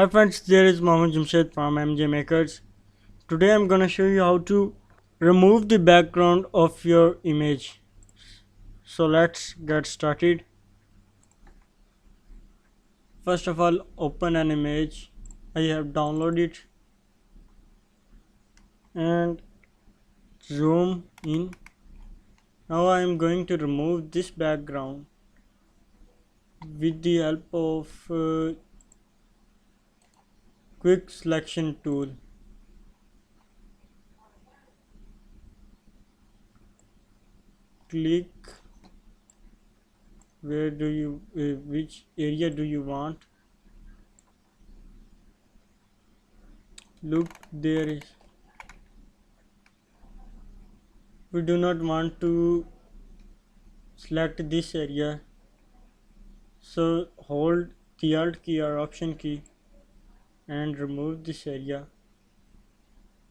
Hi friends, there is Mohammed Jumshed from MJ Makers. Today I'm gonna show you how to remove the background of your image. So let's get started. First of all, open an image. I have downloaded it and zoom in. Now I am going to remove this background with the help of quick selection tool. Click which area do you want. Look, there is. We do not want to select this area, so hold the alt key or option key and remove this area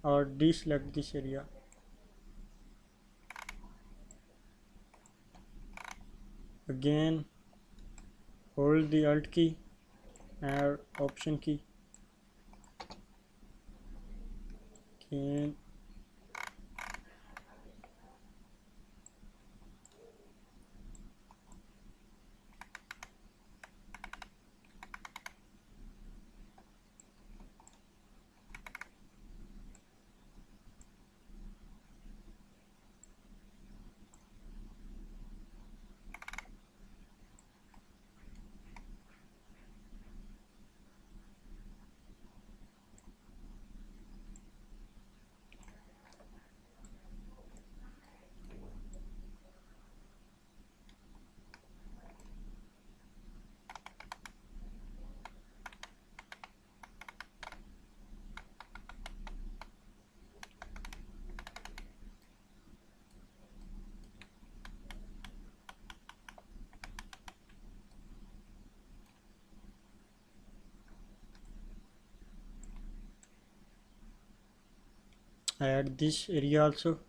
or deselect this area. Again, hold the alt key or option key. Again, add this area also.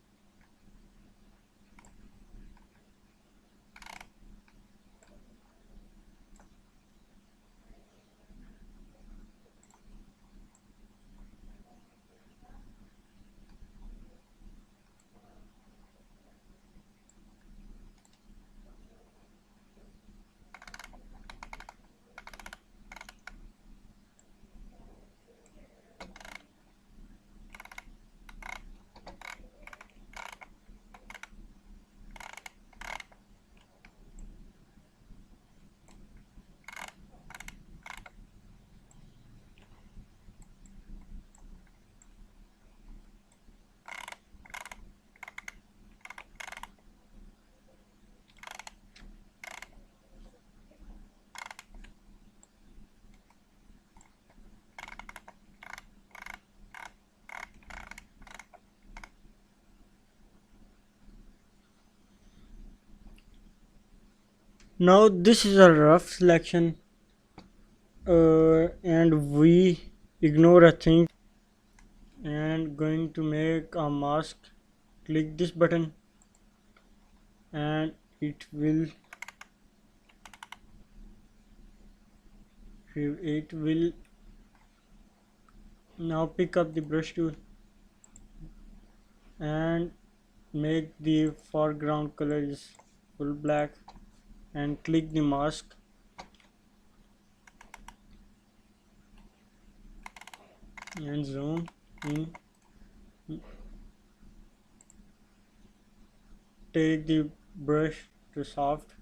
Now this is a rough selection and we ignore a thing and going to make a mask. Click this button and it will now pick up the brush tool and make the foreground color is full black and click the mask and zoom in. Take the brush to soft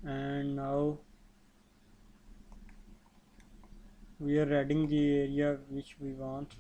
and now we are adding the area which we want.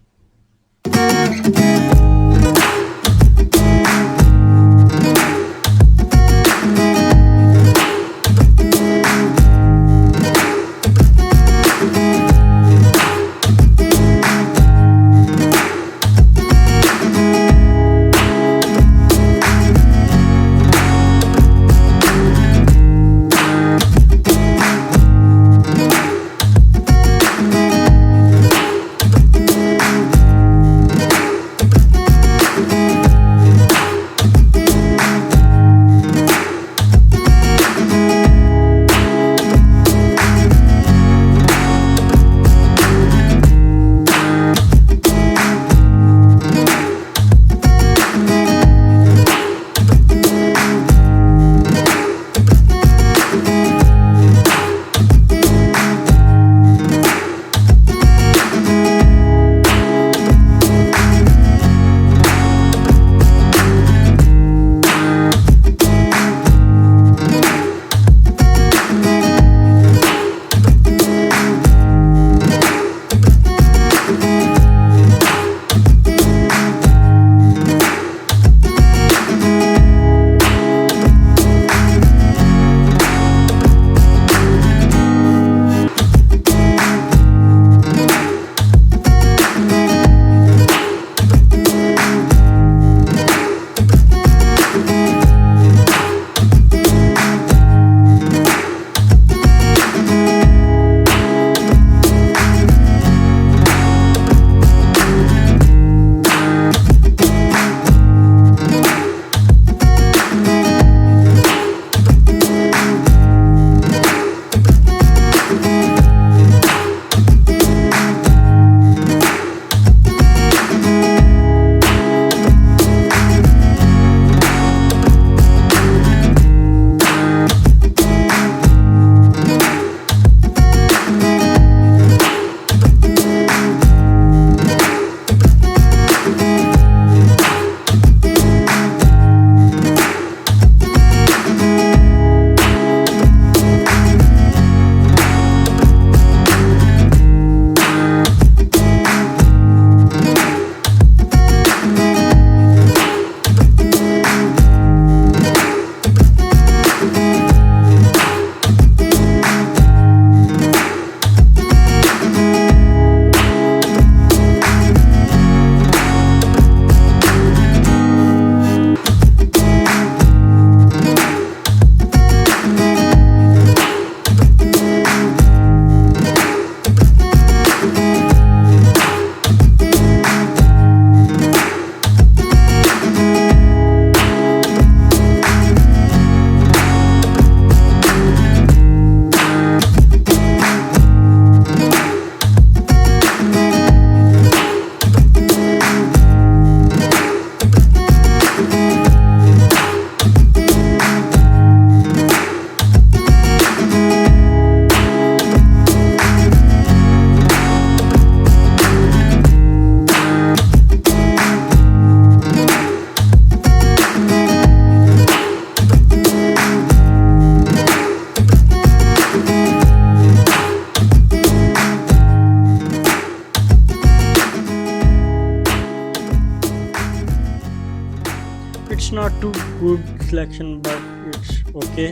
not too good selection, but it's okay.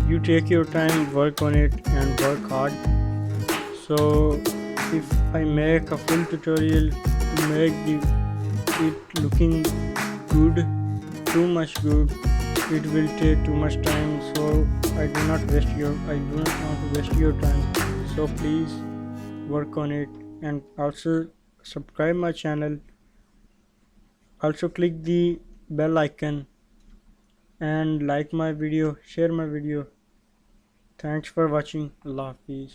You take your time, work on it, and work hard. So if I make a full tutorial to make it looking good, too much good, it will take too much time. So I do not want to waste your time. So please work on it, and also subscribe my channel. Also click the bell icon and like my video, share my video. Thanks for watching. Allah Hafiz.